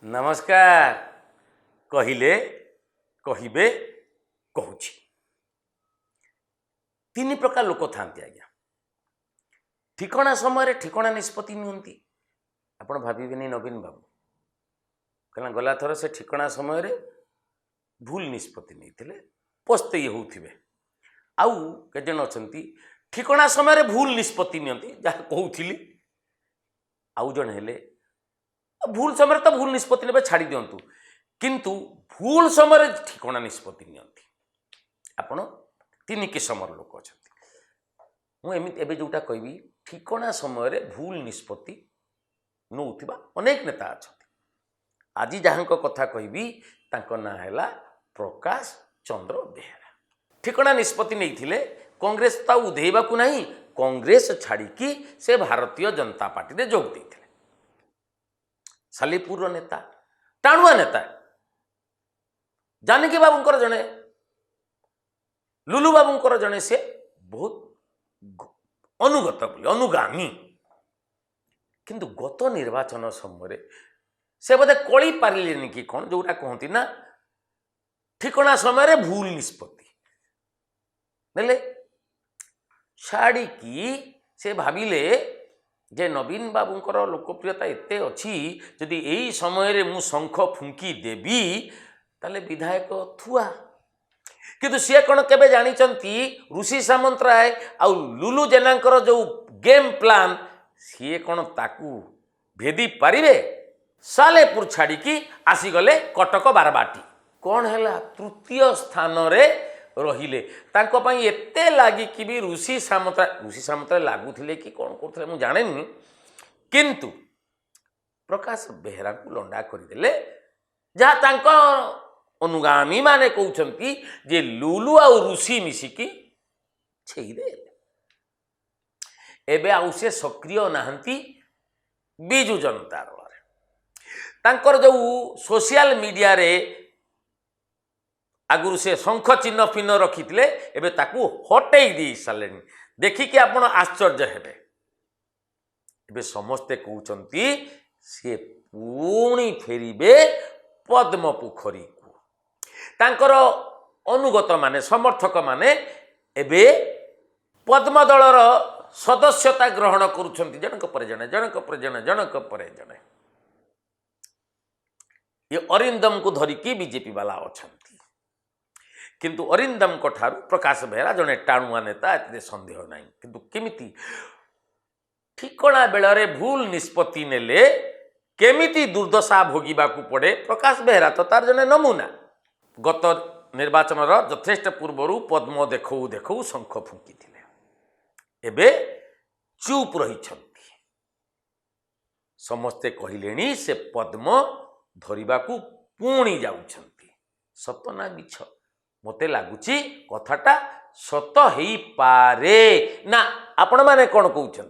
नमस्कार कहिले कहिबे कहूची तीन प्रकार लोक था आज्ञा ठिकणा समय ठिकणा निष्पत्ति नियंती आपण भाविबेनी नवीन बाबू कहना गला थर से ठिकणा समय भूल निष्पत्ति नहीं पस्ते होउथिबे आउ केजन अछंती ठिकणा समय भूल निष्पत्ति नियंती जहाँ कहूथिली आउ जन हेले भूल समय तो भूल निष्पत्ति ने छाड़ी दिंतु किंतु भूल समय ठिकणा निष्पत्ति नियंती आपण तीन किस्मर लोक अच्छा मुझे जोटा कहबी ठिकणा समय भूल निष्पत्ति नौथिबा अनेक नेता अच्छा आज जहाँ कथा कहबी ना है प्रकाश चंद्र बेहेरा ठिकणा निष्पत्ति नहीं कांग्रेस ता उधेबा को नहीं कांग्रेस छाड़ी से भारतीय जनता पार्टी रे जोग देते सालीपुर नेता टाणुआ नेता जानकी बाबूंकर जड़े लुलु बाबूंकर जड़े से बहुत अनुगत अनुगामी किंतु गत निर्वाचन समय से बोधे कली पारे कि कौन जोटा कहती ना ठिकणा समय भूल निष्पत्ति नेले छाड़ी से भाविले जे नवीन बाबूंकर लोकप्रियता एते अच्छी जदि यही समय मु शंख फुंकी देवी ताले विधायक थुआ किंतु सी कौन केबे जानिचंती ऋषि सामंतराय आउ लुलु जेनांकर जो गेम प्लान सी कौन ताकू भेदी पारिबे सालेपुर छाड़ी आसीगले कटक बारबाटी कौन है तृतीय स्थान रे रहिले तांको पई एते लागी कि भी ऋषि सामंतराय लागुथिले कि कौन करथिले मु जानेनी किंतु प्रकाश बेहेरा को लंडा करदेले जहाँ तांको अनुगामी माने कहउछंती जे लुलु आ ऋषि मिसिकी छेइदे एबे आउ से सक्रिय नाहंती बिजु जनता दल तांकर जो सोशल मीडिया रे आगुरु से शंख चिन्ह फिन्न रखी एबे ताकू हटई दी सारे देखिकी आपण आश्चर्य हेबे एबे समस्ते कहउचंती से पुणी फेरिबे पद्म पोखरी को तांकर अनुगत माने समर्थक माने एबे पद्म दलर सदस्यता ग्रहण करुछंती जनक परे जने जनक परे जने जनक परे जने ये अरिंदम को धरिकी बीजेपी वाला अछंती किंतु अरिंदम को ठारू प्रकाश बेहेरा जड़े टाणुआ नेता एते संदेह नहीं किंतु केमिति ठिकणा बेलरे भूल निष्पत्ति नेले केमिति दुर्दशा भोगिबा को पड़े प्रकाश बेहेरा तो तार जने नमूना गत निर्वाचन यथेष्ट पूर्वर पद्म देखौ देखौ शंख फुंकी थिले एबे चुप रही समस्ते कहलेनी से पद्म धरिबा को पुणी जाउछंती सत ना मिछ मते लगुच कथाटा सत हो पारे ना आपण माने कौन कहते